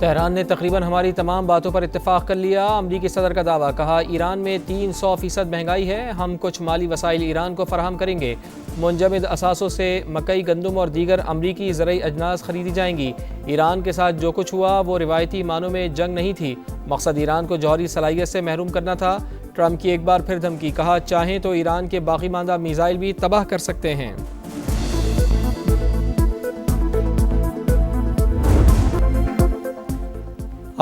Tehran ने तकरीबन हमारी तमाम बातों पर इत्तेफाक कर लिया। अमरीकी सदर का दावा, कहा ईरान में 300% महंगाई है, हम कुछ माली वसाइल ईरान को फराहम करेंगे। मुंजमद असासों से मकई, गंदम और दीगर अमरीकी ज़रई अजनास खरीदी जाएंगी। ईरान के साथ जो कुछ हुआ वो रिवायती मानों में जंग नहीं थी, मकसद ईरान को जौहरी सलाहियत से महरूम करना था। ट्रंप की एक बार फिर धमकी, कहा चाहें तो ईरान के बाकी मानदा मिसाइल भी तबाह कर सकते हैं।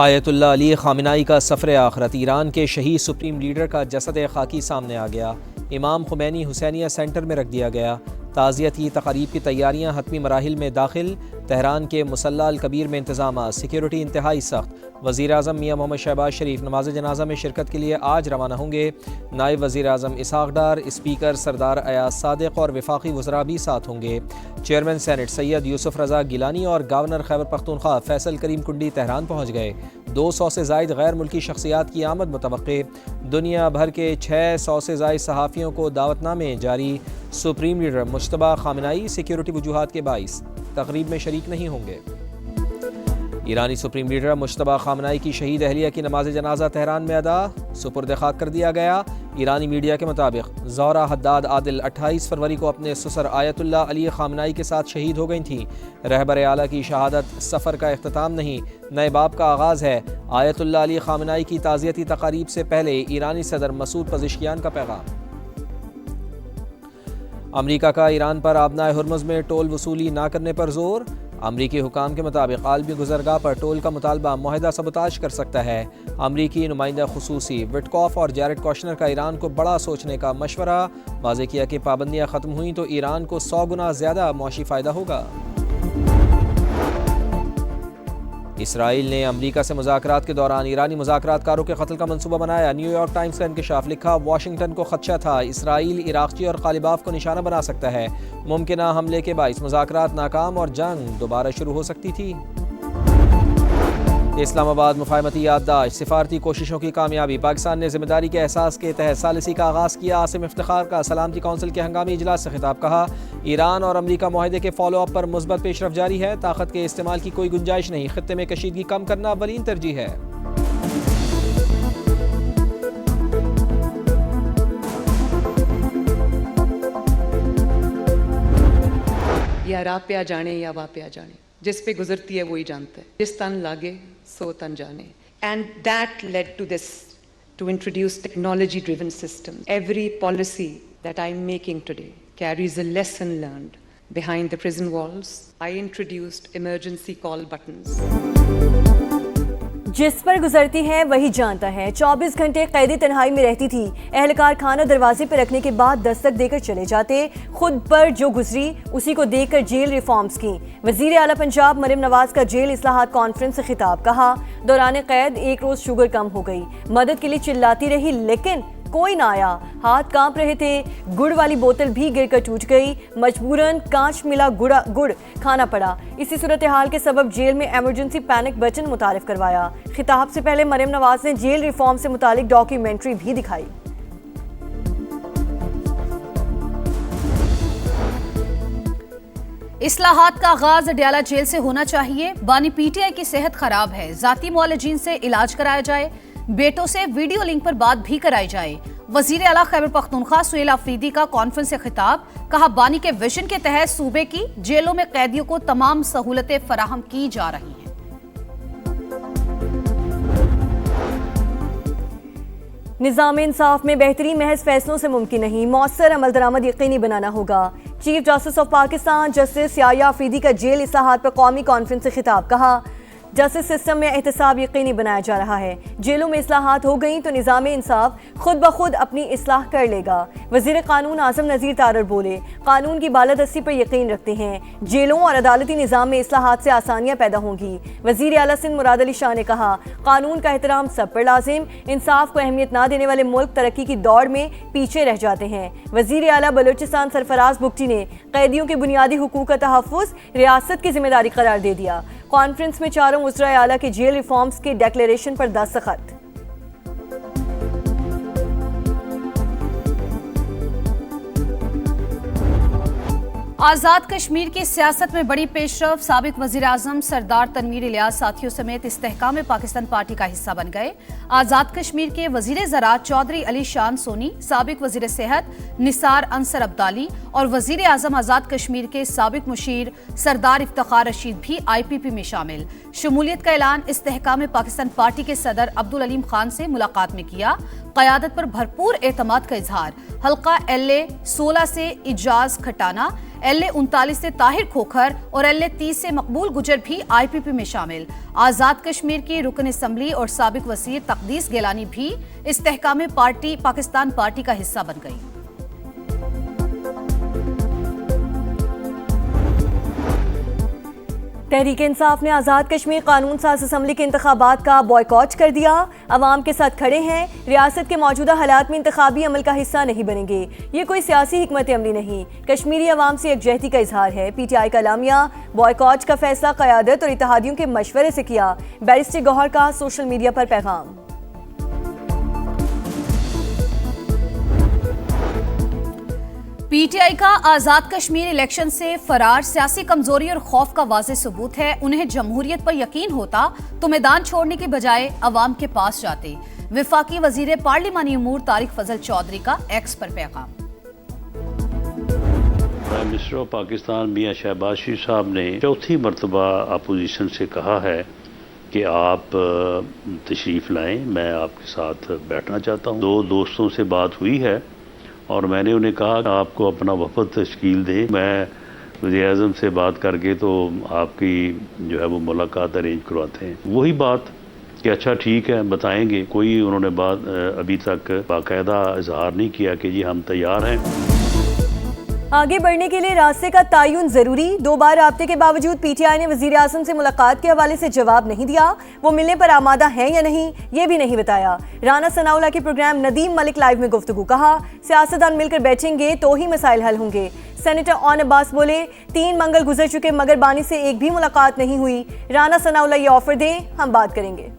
आयतुल्लाह अली ख़ामेनी का सफ़र आखिरत, ईरान के शहीद सुप्रीम लीडर का जसद खाकी सामने आ गया। इमाम खुमैनी हुसैनिया सेंटर में रख दिया गया। ताज़ियती तक़रीब की तैयारियाँ हतमी मराहिल में दाखिल। तेहरान के मुसल्ला अल कबीर में इंतज़ाम, सिक्योरिटी इंतहाई सख्त। वज़ीर आज़म मियाँ मोहम्मद शहबाज शरीफ नमाज जनाजा में शिरकत के लिए आज रवाना होंगे। नायब वज़ीर आज़म इसहाक़ डार, स्पीकर सरदार अयाज सादिक़ और वफाकी वज़रा भी साथ होंगे। चेयरमैन सेनेट सैयद यूसुफ रज़ा गिलानी और गवर्नर खैबर पख्तूनख्वा फैसल करीम कुंडी तेहरान पहुँच गए। 200 से ज़ायद गैर मुल्की शख्सियात की आमद मुतवक्के। दुनिया भर के 600 से ज़ायद सहाफ़ियों को दावतनामे जारी। Supreme leader Mojtaba Khamenei security वजूहात के बाइस तकरीब में शरीक नहीं होंगे। ईरानी सुप्रीम लीडर मुज्तबा ख़ामेनी की शहीद अहलिया की नमाज जनाजा तेहरान में अदा, सुपुर्द खाक कर दिया गया। ईरानी मीडिया के मुताबिक ज़ोहरा हद्दाद आदिल 28 फरवरी को अपने ससुर आयतुल्लाह अली ख़ामेनी के साथ शहीद हो गई थीं। रहबर आला की शहादत सफ़र का इख्तिताम नहीं, नए बाब का आगाज़ है। आयतुल्लाह अली ख़ामेनी की ताज़ियती तक़ारीब से पहले ईरानी सदर मसूद पज़ेश्कियान का पैगाम। अमरीका का ईरान पर आबनाए हुर्मुज़ में टोल वसूली ना करने पर जोर। अमरीकी हुकाम के मुताबिक आलमी गुज़रगाह पर टोल का मुतालबा मुआहदा सबताज कर सकता है। अमरीकी नुमाइंदा खुसूसी विटकॉफ और जैरेड कौशनर का ईरान को बड़ा सोचने का मशवरा। वाज़ेह किया कि पाबंदियाँ ख़त्म हुई तो ईरान को 100 गुना ज़्यादा मुआशी फ़ायदा होगा। इसराइल ने अमरीका से मुज़ाकरात के दौरान ईरानी मुज़ाकरातकारों के कत्ल का मंसूबा बनाया। न्यूयॉर्क टाइम्स का इंकशाफ, लिखा वाशिंगटन को खदशा था इसराइल इराक़ची और ग़ालिबाफ को निशाना बना सकता है। मुमकिना हमले के बाइस मुज़ाकरात नाकाम और जंग दोबारा शुरू हो सकती थी। इस्लामाबाद मुफाहमती याददाश्त, सिफारती कोशिशों की कामयाबी। पाकिस्तान ने जिम्मेदारी के एहसास के तहत सालिसी का आगाज़ किया। आसिम इफ्तिखार का सलामती कौंसिल के हंगामी इजलास से खिताब, कहा ईरान और अमरीका मुआहदे के फॉलो अप पर मुस्बत पेशरफ जारी है। ताकत के इस्तेमाल की कोई गुंजाइश नहीं, खित्ते में कशीदगी कम करना अव्वलीन तरजीह है। या राह पे आ जाने या वाह पे आ जाने, जिस पे गुजरती है वही जानता है, जिस तन लागे सो तन जाने। And that led to this, to introduce technology driven systems. Every policy that I'm making today carries a lesson learned behind the prison walls. I introduced emergency call buttons. जिस पर गुजरती है वही जानता है। 24 घंटे कैदी तन्हाई में रहती थी। एहलकार खाना दरवाजे पर रखने के बाद दस्तक देकर चले जाते। खुद पर जो गुजरी उसी को देखकर जेल रिफॉर्म्स की। वजीर आला पंजाब मरियम नवाज का जेल इस्लाहात कॉन्फ्रेंस से खिताब, कहा दौरान कैद एक रोज शुगर कम हो गई, मदद के लिए चिल्लाती रही लेकिन कोई ना आया, हाथ कांप रहे थे, गुड़ वाली बोतल भी गिरकर टूट गई, मजबूरन कांच मिला गुड़ खाना पड़ा। इसी सूरत हाल के सबब जेल में एमरजेंसी पैनिक बटन मुतारिफ करवाया। खिताब से पहले मरियम नवाज ने जेल रिफॉर्म से मुतालिक डॉक्यूमेंट्री भी दिखाई। इस्लाहात का आगाज अडयाला जेल से होना चाहिए। बानी पीटीआई की सेहत खराब है, जाती मुआलजीन से इलाज कराया जाए, बेटों से वीडियो लिंक पर बात भी कराई जाए। वजीर आला खैबर पख्तूनख्वा सुहेल आफरीदी का कॉन्फ्रेंस से खिताब, कहा बानी के विजन के तहत सूबे की जेलों में कैदियों को तमाम सहूलतें फराहम की जा रही हैं। निज़ाम इंसाफ में बेहतरी महज फैसलों से मुमकिन नहीं, मौसर अमल दरामद यकीनी बनाना होगा। Chief justice of Pakistan justice Yahya Afridi का जेल इस्लाहात पर कौमी कॉन्फ्रेंस से खिताब, कहा जस्टिस सिस्टम में एहतसाब यकीनी बनाया जा रहा है। जेलों में इस्लाहात हो गई तो निज़ाम इंसाफ खुद ब खुद अपनी इस्लाह कर लेगा। वज़ीर कानून आज़म नज़ीर तारर बोले, कानून की बालादस्ती पर यकीन रखते हैं। जेलों और अदालती निज़ाम में इस्लाहात से आसानियाँ पैदा होंगी। वज़ीर आला सिंध मुराद अली शाह ने कहा कानून का एहतराम सब पर लाजिम, इंसाफ को अहमियत ना देने वाले मुल्क तरक्की की दौड़ में पीछे रह जाते हैं। वज़ीर आला बलूचिस्तान सरफराज बुगटी ने कैदियों के बुनियादी हुकूक का तहफ़्फ़ुज़ रियासत की जिम्मेदारी करार दे दिया। कॉन्फ्रेंस में चारों वज़राए आला के जेल रिफॉर्म्स के डेक्लेरेशन पर दस्तखत। आज़ाद कश्मीर की सियासत में बड़ी पेशरफ। साबिक वज़ीर आज़म सरदार तनवीर इलियास साथियों समेत इस्तेहकाम पाकिस्तान पार्टी का हिस्सा बन गए। आज़ाद कश्मीर के वज़ीर ज़राअत चौधरी अली शान सोनी, साबिक वज़ीर सेहत निसार अंसर अब्दाली और वज़ीर आज़म आज़ाद कश्मीर के साबिक मुशीर सरदार इफ्तिखार रशीद भी IPP में शामिल। शमूलियत का ऐलान इस्तेहकाम पाकिस्तान पार्टी के सदर अब्दुल अलीम खान से मुलाकात में किया। क़यादत पर भरपूर एतमाद का इजहार। हल्का LA 16 से इजाज खटाना, LA 39 से ताहिर खोखर और LA 30 से मकबूल गुजर भी IPP में शामिल। आज़ाद कश्मीर की रुकन असम्बली और साबिक वज़ीर तकदीस गिलानी भी इस्तेहकाम पार्टी पाकिस्तान पार्टी का हिस्सा बन गई। तहरीक इंसाफ ने आज़ाद कश्मीर कानून साज असम्बली के इंतखाबात का बॉयकॉट कर दिया। अवाम के साथ खड़े हैं, रियासत के मौजूदा हालात में इंतखाबी अमल का हिस्सा नहीं बनेंगे। ये कोई सियासी हिकमत अमली नहीं, कश्मीरी अवाम से यकजहती का इजहार है। PTI का एलामिया। बॉयकॉट का फैसला क़यादत और इत्तेहादियों के मशवरे से किया। बैरिस्टर गौहर का सोशल मीडिया पर पैगाम। PTI का आज़ाद कश्मीर इलेक्शन से फरार सियासी कमजोरी और खौफ का वाज़ेह सबूत है। उन्हें जमहूरियत पर यकीन होता तो मैदान छोड़ने के बजाय अवाम के पास जाते। विफाकी वजीर पार्लिमानी उमूर तारिक फजल चौधरी का X पर पैगाम। प्राइम मिनिस्टर ऑफ पाकिस्तान मियां शहबाज शरीफ साहब ने चौथी मरतबा अपोजिशन से कहा है कि आप तशरीफ़ लाएं, मैं आपके साथ बैठना चाहता हूं। 2 दोस्तों से बात हुई है और मैंने उन्हें कहा कि आपको अपना वफद तश्कील दे। मैं वज़ीर आज़म से बात करके तो आपकी जो है वो मुलाकात अरेंज करवाते हैं। वही बात कि अच्छा ठीक है बताएंगे। कोई उन्होंने बात अभी तक बाकायदा इजहार नहीं किया कि जी हम तैयार हैं। आगे बढ़ने के लिए रास्ते का तयन जरूरी। 2 बार राब्ते के बावजूद PTI ने वज़ीर आज़म से मुलाकात के हवाले से जवाब नहीं दिया। वो मिलने पर आमादा हैं या नहीं ये भी नहीं बताया। राना सनाउल्लाह के प्रोग्राम नदीम मलिक लाइव में गुफ्तगू। कहा सियासतदान मिलकर बैठेंगे तो ही मसाइल हल होंगे। सेनेटर ऑन अब्बास बोले 3 मंगल गुजर चुके मगर बानी से एक भी मुलाकात नहीं हुई। राना सनाउल्लाह ये ऑफर दें, हम बात करेंगे।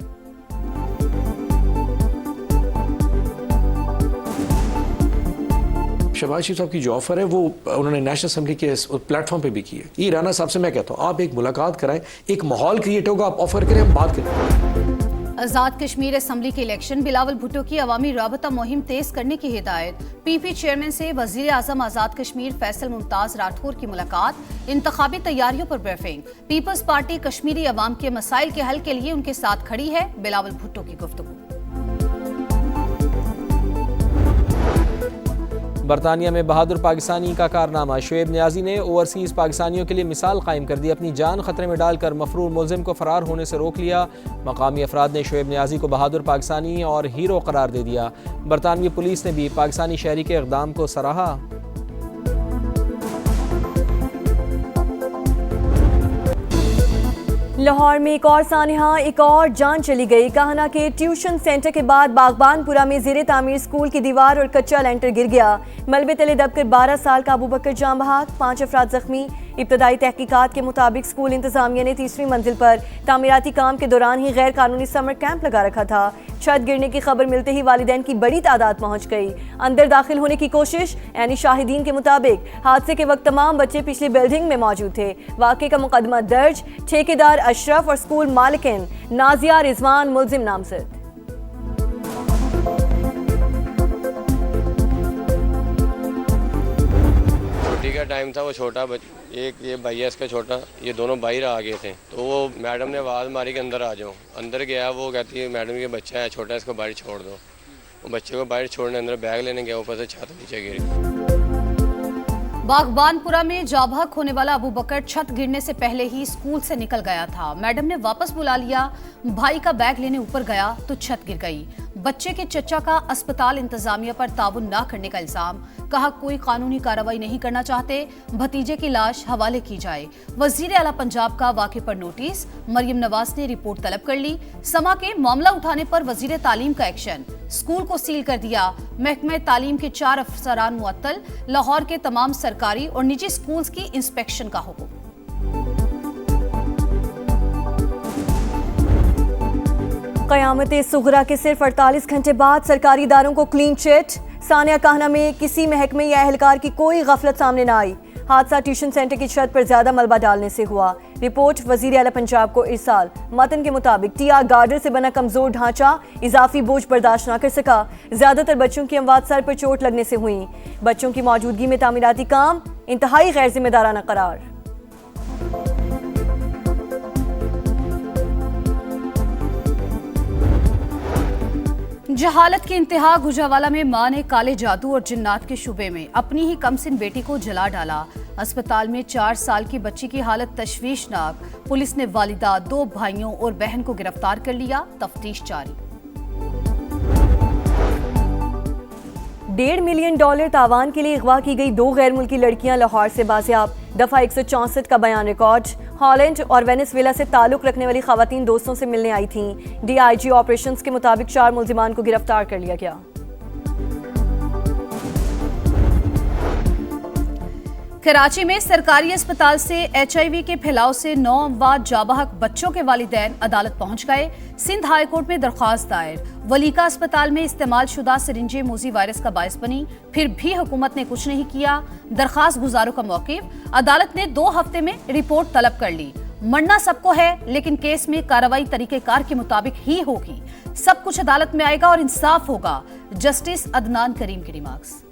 शहबाज शरीफ साहब की जो ऑफर है वो उन्होंने नेशनल असेंबली के प्लेटफॉर्म पे भी की है। ये राना साहब से मैं कहता हूँ आप एक मुलाकात कराएं, एक माहौल क्रिएट होगा, आप ऑफर करें, हम बात करें। आज़ाद कश्मीर असम्बली के इलेक्शन। बिलावल भुट्टो की अवामी राबता मुहिम तेज करने की हिदायत। PP चेयरमैन से वज़ीर आज़म आज़ाद कश्मीर फैसल मुमताज़ राठौर की मुलाकात। इंतखाबी तैयारियों पर ब्रीफिंग। पीपल्स पार्टी कश्मीरी अवाम के मसाइल के हल के लिए उनके साथ खड़ी है। बिलावल भुट्टो की गुफ्तगू। बरतानिया में बहादुर पाकिस्तानी का कारनामा। शुएब नियाजी ने ओवरसीज़ पाकिस्तानियों के लिए मिसाल कायम कर दी। अपनी जान खतरे में डालकर मफरूर मुलजिम को फरार होने से रोक लिया। मकामी अफराद ने शुएब नियाजी को बहादुर पाकिस्तानी और हीरो करार दे दिया। बरतानवी पुलिस ने भी पाकिस्तानी शहरी के इक़दाम को सराहा। लाहौर में एक और सानहा, एक और जान चली गई। काहना के ट्यूशन सेंटर के बाद बागबानपुरा में ज़ेरे तामीर स्कूल की दीवार और कच्चा लेंटर गिर गया। मलबे तले दबकर 12 साल का अबू बकर जान बहक, 5 अफराद जख्मी। इब्तदाई तहकीकात के मुताबिक स्कूल इंतजामिया ने 3री मंजिल पर तामीराती काम के दौरान ही गैर कानूनी समर कैंप लगा रखा था। छत गिरने की खबर मिलते ही वालिदैन की बड़ी तादाद पहुंच गई। अंदर दाखिल होने की कोशिश। यानी शाहिदीन के मुताबिक हादसे के वक्त तमाम बच्चे पिछली बिल्डिंग में मौजूद थे। वाक़े का मुकदमा दर्ज। ठेकेदार अशरफ और स्कूल मालिकिन नाजिया रिजवान मुलजिम नामजद। का टाइम था, वो छोटा एक ये भाई है इसका छोटा, ये दोनों बाहर आ गए थे तो वो मैडम ने आवाज़ मारी कि अंदर आ जाओ। अंदर गया, वो कहती है मैडम ये बच्चा है छोटा, इसको बाहर छोड़ दो। वो बच्चे को बाहर छोड़ने अंदर बैग लेने गया, ऊपर से छत नीचे गिरी। बागबानपुरा में जाबहक होने वाला अबू बकर छत गिरने से पहले ही स्कूल से निकल गया था। मैडम ने वापस बुला लिया। भाई का बैग लेने ऊपर गया तो छत गिर गई। बच्चे के चचा का अस्पताल इंतजामिया पर ताउन न करने का इल्जाम। कहा कोई कानूनी कार्रवाई नहीं करना चाहते, भतीजे की लाश हवाले की जाए। वजीर आला पंजाब का वाक़े पर नोटिस। मरियम नवाज ने रिपोर्ट तलब कर ली। समा के मामला उठाने पर वजीर तालीम का एक्शन। स्कूल को सील कर दिया। महकमे तालीम के 4 अफसरान मुअत्तल। लाहौर के तमाम सरकारी और निजी स्कूल्स की इंस्पेक्शन का हुक्म। क़यामत सुगरा के सिर्फ 48 घंटे बाद सरकारी इदारों को क्लीन चिट। सानिया काहना में किसी महकमे या एहलकार की कोई गफलत सामने न आई। हादसा ट्यूशन सेंटर की छत पर ज्यादा मलबा डालने से हुआ। रिपोर्ट वजीर आला पंजाब को इरसाल। मतन के मुताबिक टीआर गार्डर से बना कमजोर ढांचा इजाफी बोझ बर्दाश्त न कर सका। ज्यादातर बच्चों की अमवात सर पर चोट लगने से हुई। बच्चों की मौजूदगी में तामीराती काम इंतहाई गैर जिम्मेदाराना करार। जहालत की इंतहा। गुजरावाला में मां ने काले जादू और जिन्नात के शुबे में अपनी ही कमसिन बेटी को जला डाला। अस्पताल में 4 साल की बच्ची की हालत तशवीशनाक। पुलिस ने वालिदा, 2 भाइयों और बहन को गिरफ्तार कर लिया। तफ्तीश जारी। $1.5 मिलियन तावान के लिए अगवा की गई 2 गैर मुल्की लड़कियां लाहौर से बाजियाब। दफा 164 का बयान रिकॉर्ड। हॉलैंड और वेनेजुएला से ताल्लुक रखने वाली खवातीन दोस्तों से मिलने आई थीं। डीआईजी ऑपरेशंस के मुताबिक 4 मुल्जिमान को गिरफ्तार कर लिया गया। कराची में सरकारी अस्पताल से HIV के फैलाव से 9 अमवात जाबहक बच्चों के वालिदैन अदालत पहुंच गए। सिंध हाई कोर्ट में दरख्वास्त दायर। वलीका अस्पताल में इस्तेमाल शुदा सिरिंजें मूजी वायरस का बायस बनी, फिर भी हुकूमत ने कुछ नहीं किया। दरखास्त गुजारों का मौक़िफ़। अदालत ने 2 हफ्ते में रिपोर्ट तलब कर ली। मरना सबको है, लेकिन केस में कार्रवाई तरीकेकार के मुताबिक ही होगी। सब कुछ अदालत में आएगा और इंसाफ होगा। जस्टिस अदनान करीम की रिमार्क्स।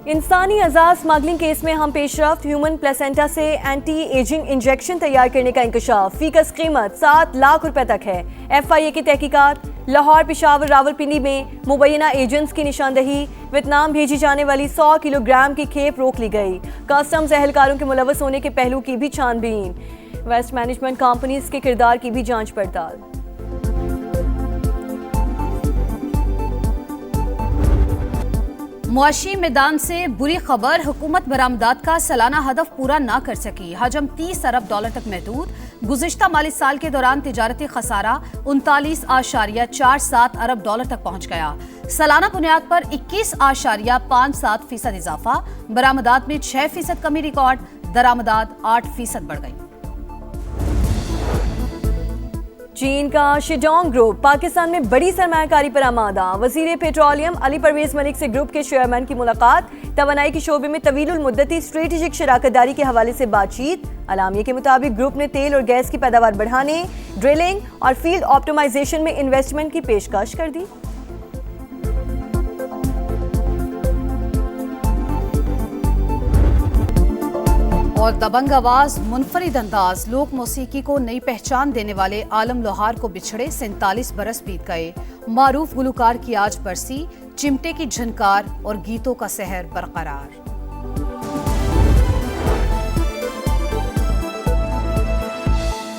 इंसानी अज़ा स्मगलिंग केस में हम पेशरफ्त। ह्यूमन प्लेसेंटा से एंटी एजिंग इंजेक्शन तैयार करने का इंकशाफ। फीकस कीमत 7 लाख रुपए तक है। FIA की तहकीकात। लाहौर, पेशावर, रावलपिंडी में मुबैना एजेंट्स की निशानदही। वियतनाम भेजी जाने वाली 100 किलोग्राम की खेप रोक ली गई। कस्टम्स एहलकारों के मुलव्वस होने के पहलू की भी छानबीन। वेस्ट मैनेजमेंट कंपनीज के किरदार की भी जांच पड़ताल। मुआशी मैदान से बुरी खबर। हुकूमत बरामदात का सालाना हदफ पूरा ना कर सकी। हजम $30 अरब तक महदूद। गुज़िश्ता माली साल के दौरान तिजारती खसारा 39.47 अरब डॉलर तक पहुंच गया। सालाना बुनियाद पर 21.57% इजाफा। बरामदात में 6% कमी रिकॉर्ड। दरामदात 8% बढ़ गई। चीन का शिजोंग ग्रुप पाकिस्तान में बड़ी सरमायाकारी पर आमादा। वजीर पेट्रोलियम अली परवेज मलिक से ग्रुप के चेयरमैन की मुलाकात। तवानाई के शोबे में तवीलुल मुद्दती स्ट्रेटेजिक शराकतदारी के हवाले से बातचीत। अलामिया के मुताबिक ग्रुप ने तेल और गैस की पैदावार बढ़ाने, ड्रिलिंग और फील्ड ऑप्टिमाइजेशन में इन्वेस्टमेंट की पेशकश कर दी। और दबंग आवाज, मुनफरिद अंदाज, लोक मौसीकी को नई पहचान देने वाले आलम लोहार को बिछड़े 47 बरस बीत गए। मारूफ गुलकार की आज बरसी। चिमटे की झनकार और गीतों का सहर बरकरार।